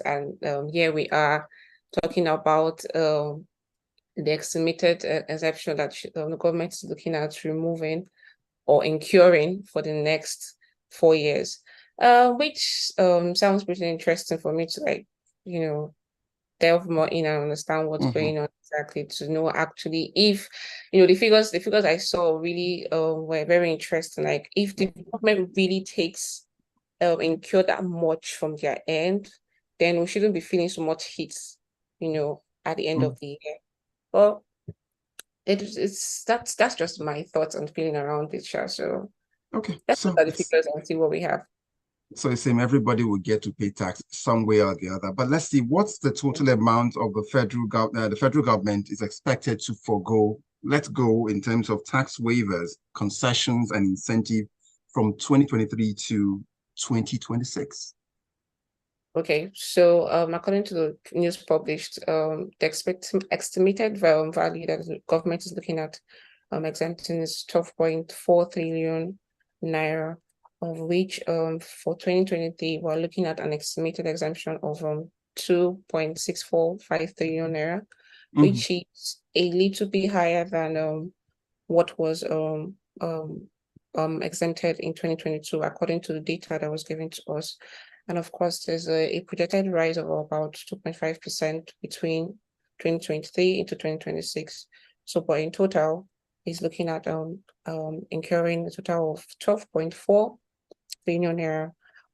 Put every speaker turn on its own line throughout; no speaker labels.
and here we are talking about the estimated exemption that the government is looking at removing or incurring for the next 4 years, which sounds pretty interesting for me to delve more in and understand what's going on exactly, to know actually if the figures I saw really were very interesting. Like if the government really takes incur that much from their end, then we shouldn't be feeling so much hits, at the end of the year. Well, that's just my thoughts and feeling around it, Sha. So
Okay,
let's look
so
at the figures and see what we have.
it seems everybody will get to pay tax some way or the other. But let's see, what's the total amount of the federal government is expected to let go in terms of tax waivers, concessions, and incentive from 2023 to 2026?
Okay, so according to the news published, the estimated value that the government is looking at exempting is 12.4 trillion naira, of which for 2023 we're looking at an estimated exemption of 2.645 trillion naira, which is a little bit higher than what was exempted in 2022, according to the data that was given to us. And of course, there's a projected rise of about 2.5% between 2023 into 2026. So, but in total, he's looking at incurring a total of 12.4 billion naira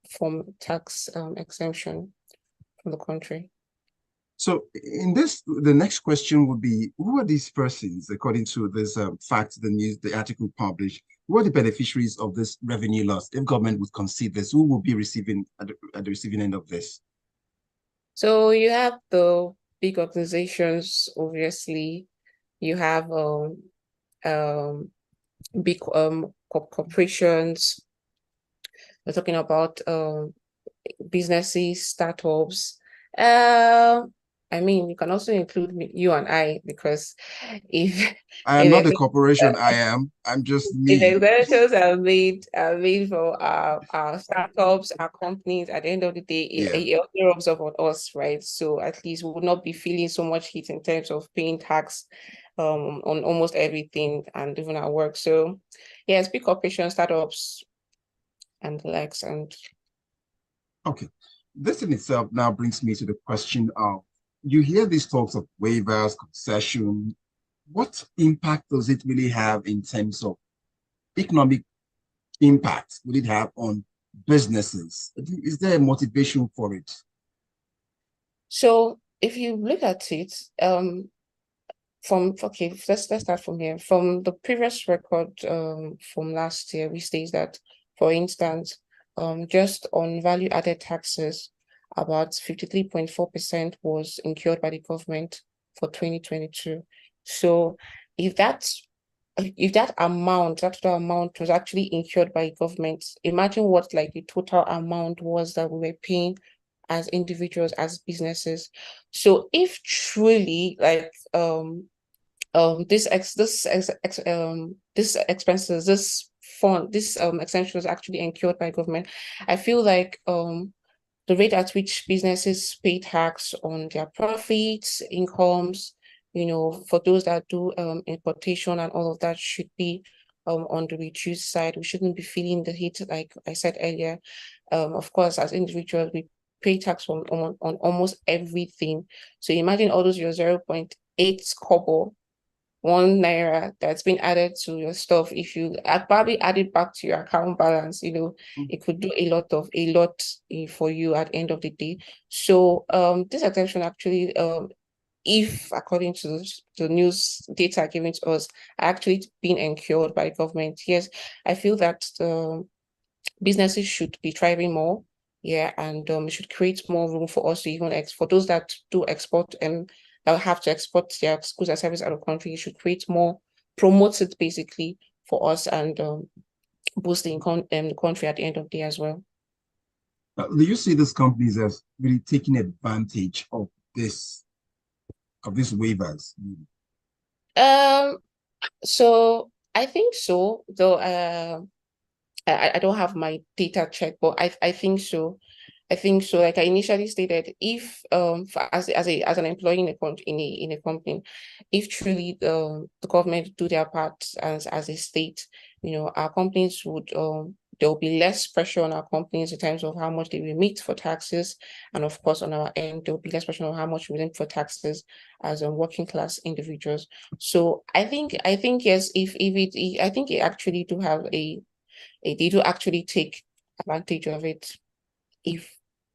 from tax exemption from the country.
So in this, the next question would be, who are these persons, according to this fact, the article published, who are the beneficiaries of this revenue loss? If government would concede this, who will be receiving at the receiving end of this?
So you have the big organizations, obviously. You have big corporations. We're talking about businesses, startups. I mean, you can also include you and I, because if
I am not
if
a corporation. I'm just
if
me.
expenditures are made for our startups, our companies, at the end of the day,
Yeah.
it also rubs off on us, right? So at least we will not be feeling so much heat in terms of paying tax on almost everything and even our work. So yes, big corporations, startups, and the likes. And
Okay. This in itself now brings me to the question of, you hear these talks of waivers, concession. What impact does it really have in terms of economic impact would it have on businesses? Is there a motivation for it?
so if you look at it, let's start from here. From the previous record from last year, we state that, for instance, just on value added taxes, about 53.4% was incurred by the government for 2022. So if that's that total amount was actually incurred by government, imagine what like the total amount was that we were paying as individuals, as businesses. So if truly this expenses, this extension was actually incurred by government, I feel like the rate at which businesses pay tax on their profits, incomes, for those that do importation and all of that, should be on the reduced side. We shouldn't be feeling the heat, like I said earlier. Of course, as individuals, we pay tax on almost everything. So imagine all those your 0.8 kobo, 1 naira that's been added to your stuff. If you probably add it back to your account balance, it could do a lot for you at the end of the day. So this exemption actually, if according to the news data given to us, actually being incurred by government, yes, I feel that businesses should be thriving more. Yeah, and it should create more room for us to even for those that do export and that have to export their goods and services out of country. You should create more, promote it basically for us, and boost the income in the country at the end of the day as well.
Do you see these companies as really taking advantage of this these waivers?
So I think so, though I don't have my data checked, but I think so. I think so. Like I initially stated, if as an employee in a company, if truly the government do their part as a state, our companies would there will be less pressure on our companies in terms of how much they remit for taxes, and of course on our end there will be less pressure on how much we remit for taxes as working class individuals. So I think yes, I think it actually do have they do actually take advantage of it if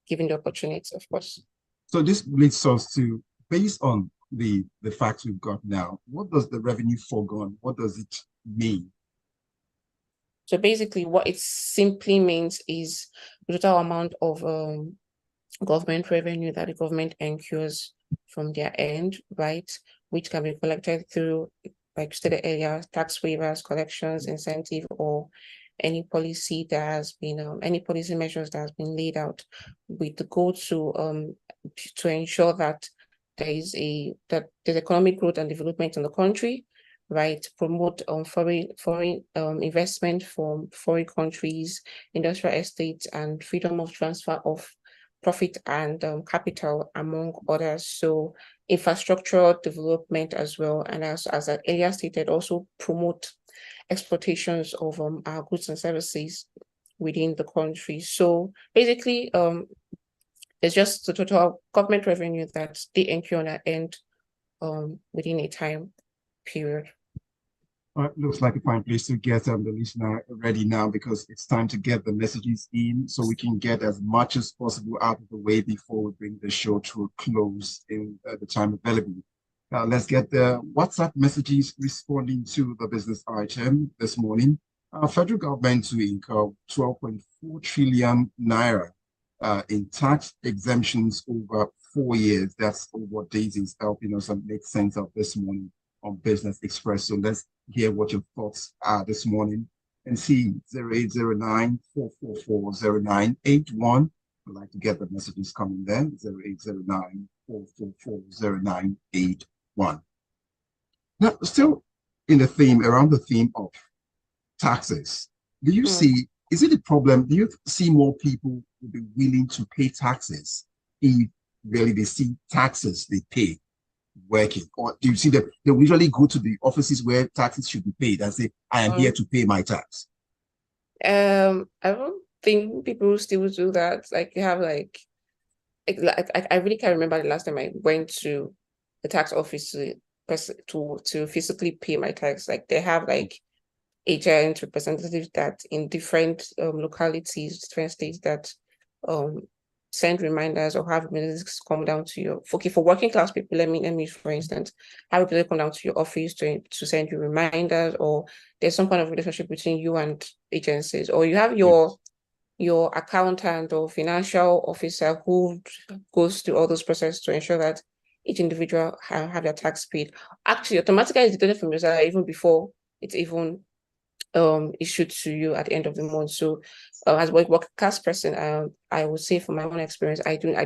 given the opportunity, of course.
So this leads us to, based on the facts we've got now, what does the revenue foregone, what does it mean?
So basically, what it simply means is the total amount of government revenue that the government incurs from their end, right, which can be collected through, like stated earlier, tax waivers, collections, incentive, or any policy that has been any policy measures that has been laid out with the goal to ensure that there's economic growth and development in the country, right? Promote foreign investment from foreign countries, industrial estates, and freedom of transfer of profit and capital, among others. So infrastructure development as well, and as I earlier stated, also promote exportations of our goods and services within the country. So basically, it's just the total government revenue that they incur on our end within a time period.
Looks like a fine place to get the listener ready now, because it's time to get the messages in so we can get as much as possible out of the way before we bring the show to a close in the time available. Let's get the WhatsApp messages responding to the business item this morning. Federal government to incur 12.4 trillion naira in tax exemptions over 4 years. That's what Daisy is helping us make sense of this morning on Business Express. So let's hear what your thoughts are this morning, and see 0809 444 0981. I'd like to get the messages coming there. 0809 444 0981. Now, still in the theme, around the theme of taxes, do you see, is it a problem? Do you see more people will be willing to pay taxes if really they see taxes they pay working? Or do you see that they usually go to the offices where taxes should be paid and say, I am here to pay my tax?
I don't think people still do that. Like you have I really can't remember the last time I went to the tax office to physically pay my tax. Like they have like agent representatives that in different localities, different states that send reminders or have representatives come down to your, okay, for working class people, let me for instance, have representatives come down to your office to send you reminders, or there's some kind of relationship between you and agencies, or you have your accountant or financial officer who goes through all those processes to ensure that each individual have their tax paid. Actually, automatically it's deducted from your salary even before it's even issued to you at the end of the month. So as a work class person, I would say from my own experience, I can't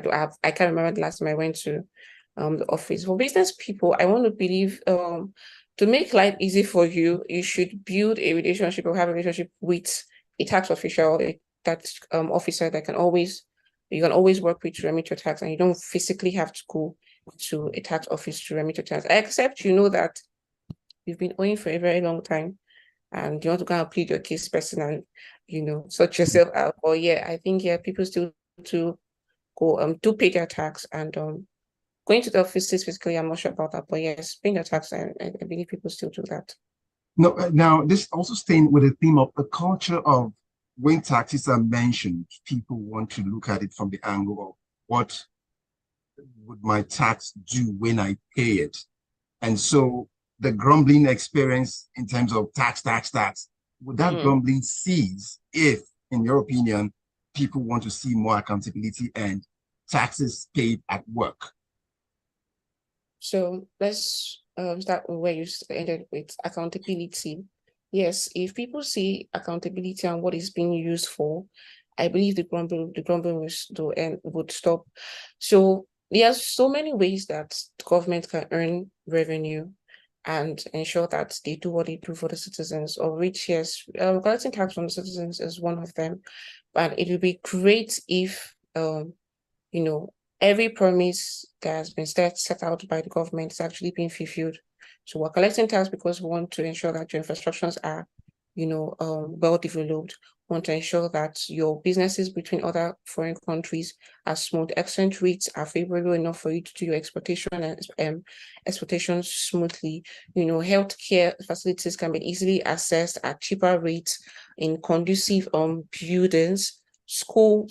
remember the last time I went to the office. For business people, I want to believe to make life easy for you, you should build a relationship or have a relationship with a tax official, that officer that you can always work with to remit your tax, and you don't physically have to go to a tax office to remit your tax, except you know that you've been owing for a very long time and you want to kind of plead your case personally, sort yourself out. Or yeah, I think people still to go do pay their tax, and going to the offices physically, I'm not sure about that, but yes, paying your tax, I believe people still do that.
No, now this also staying with the theme of the culture of when taxes are mentioned, people want to look at it from the angle of what would my tax do when I pay it? And so the grumbling experience in terms of tax, would that grumbling cease if, in your opinion, people want to see more accountability and taxes paid at work?
So let's start with where you ended with accountability. Yes, if people see accountability and what is being used for, I believe the grumbling would stop. So there are so many ways that the government can earn revenue and ensure that they do what they do for the citizens, of which, yes, collecting tax from the citizens is one of them. But it would be great if you know, every promise that has been set out by the government is actually being fulfilled. So we're collecting tax because we want to ensure that your infrastructures are, well developed. We want to ensure that your businesses between other foreign countries are smooth. Exchange rates are favorable enough for you to do your exportation and exportation smoothly. Healthcare facilities can be easily accessed at cheaper rates in conducive buildings. School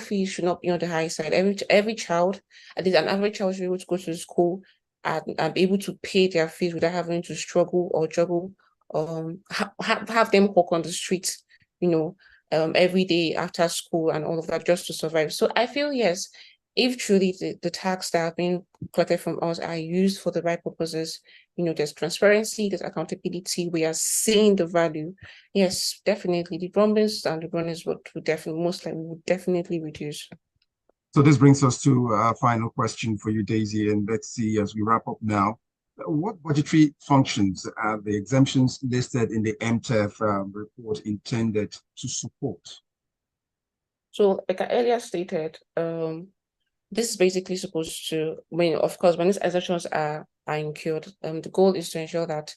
fees should not be on the high side. Every child, at least an average child, should be able to go to school and be able to pay their fees without having to struggle or juggle. Have them walk on the streets, every day after school and all of that just to survive. So I feel, yes, if truly the tax that have been collected from us are used for the right purposes, there's transparency, there's accountability, we are seeing the value. Yes, definitely. The rumblings and the runnings would definitely, most likely, would definitely reduce.
So this brings us to a final question for you, Daisy, and let's see as we wrap up now. What budgetary functions are the exemptions listed in the MTEF report intended to support?
So, like I earlier stated, this is basically supposed to, of course, when these exemptions are incurred, the goal is to ensure that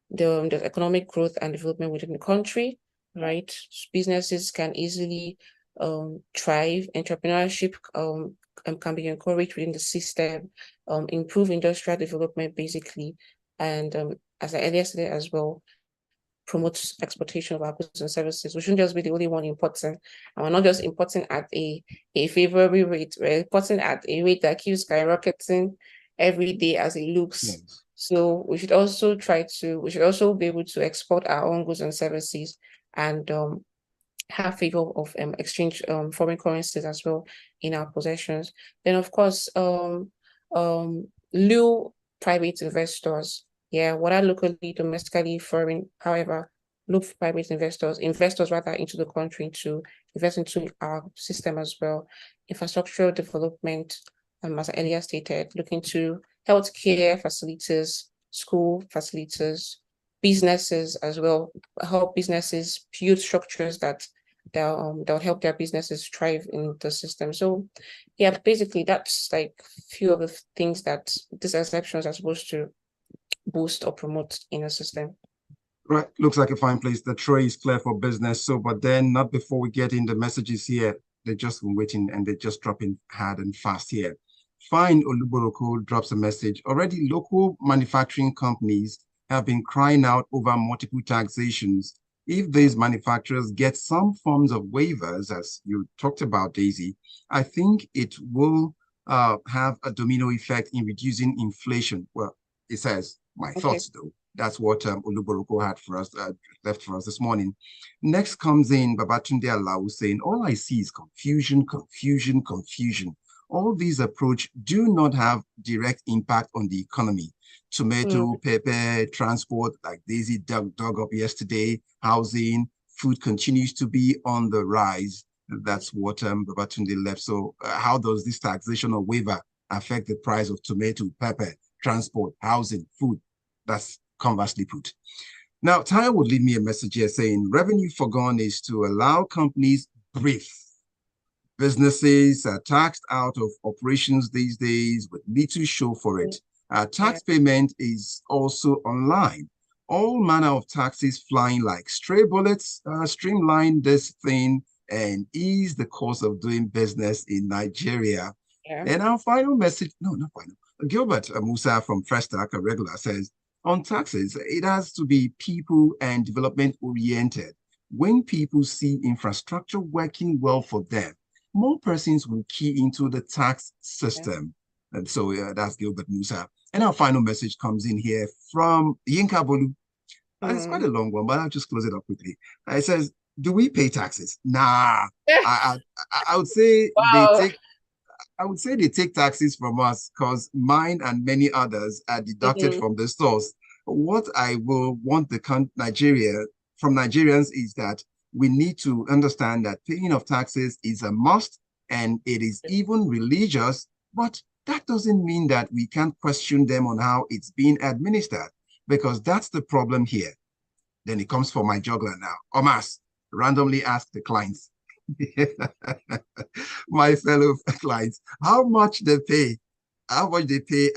there's economic growth and development within the country, right? Businesses can easily thrive, entrepreneurship can be encouraged within the system, improve industrial development basically, and as I earlier said as well, promote exportation of our goods and services. We shouldn't just be the only one importing, and we're not just importing at a favorable rate. We're importing at a rate that keeps skyrocketing every day as it looks.
Yes.
So we should also be able to export our own goods and services and have favor of exchange foreign currencies as well in our possessions. Then of course, new private investors. Yeah, whether locally, domestically, foreign, however, look for private investors rather into the country to invest into our system as well. Infrastructural development, as I earlier stated, looking to healthcare facilities, school facilities, businesses as well, help businesses build structures that'll help their businesses thrive in the system. So yeah, basically that's like few of the things that these exceptions are supposed to boost or promote in a system.
Right, looks like a fine place. The tray is clear for business. So, but then not before we get in the messages here. They're just waiting and they're just dropping hard and fast here. Fine Oluboroko drops a message. Already local manufacturing companies have been crying out over multiple taxations. If these manufacturers get some forms of waivers, as you talked about, Daisy, I think it will have a domino effect in reducing inflation. Well, it says, my thoughts though. That's what Oluboroko had for us, left for us this morning. Next comes in Babatunde Alao saying, all I see is confusion, confusion, confusion. All these approach do not have direct impact on the economy. Tomato, pepper, transport, like Daisy dug up yesterday, housing, food continues to be on the rise. That's what Babatunde left. So how does this taxation or waiver affect the price of tomato, pepper, transport, housing, food? That's conversely put. Now, Taya would leave me a message here saying revenue forgone is to allow companies breathe. Businesses are taxed out of operations these days with little show for it. Tax payment is also online. All manner of taxes flying like stray bullets. Streamline this thing and ease the cost of doing business in Nigeria. And our final message, no, not final. Gilbert Musa from Frestac, a regular, says, on taxes, it has to be people and development oriented. When people see infrastructure working well for them, more persons will key into the tax system. And so that's Gilbert Musa. And our final message comes in here from Yinka Bolu. It's quite a long one, but I'll just close it up quickly. It says, do we pay taxes? Nah. I would say they take taxes from us because mine and many others are deducted from the stores. What I will want from Nigerians is that we need to understand that paying of taxes is a must and it is even religious, but that doesn't mean that we can't question them on how it's being administered because that's the problem here. Then it comes for my juggler now. Omas, randomly ask the clients. My fellow clients, how much they pay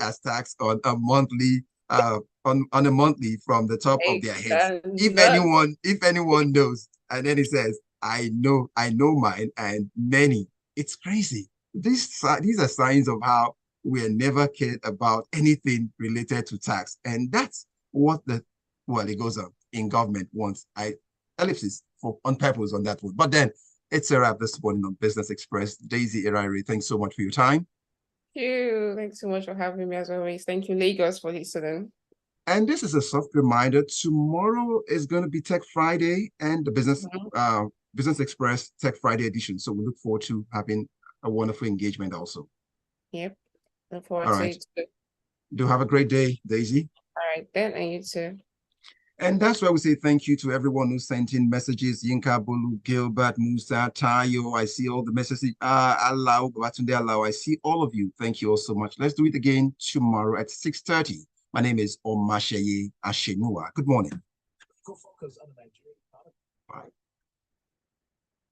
as tax on a monthly on a monthly from the top of
Like,
their heads.
not
If anyone knows, and then he says, I know mine and many. It's crazy. These are signs of how we are never cared about anything related to tax. And that's what it goes on in government wants. I ellipsis for on purpose on that one. But then it's a wrap this morning on Business Express. Daisy Erharhire, thanks so much for your time.
you. Thanks so much for having me as always. Thank you, Lagos, for listening.
And this is a soft reminder. Tomorrow is going to be Tech Friday and the
Mhm.
Business Express Tech Friday edition. So we look forward to having a wonderful engagement also.
Yep. Look forward
All
to
right.
it too.
Do have a great day, Daisy.
All right, then, and you too.
And that's why we say thank you to everyone who sent in messages. Yinka Bolu, Gilbert, Musa, Tayo. I see all the messages. Allow, Babatunde Allow. I see all of you. Thank you all so much. Let's do it again tomorrow at 6:30. My name is Omatseye Atsenuwa. Good morning. Bye.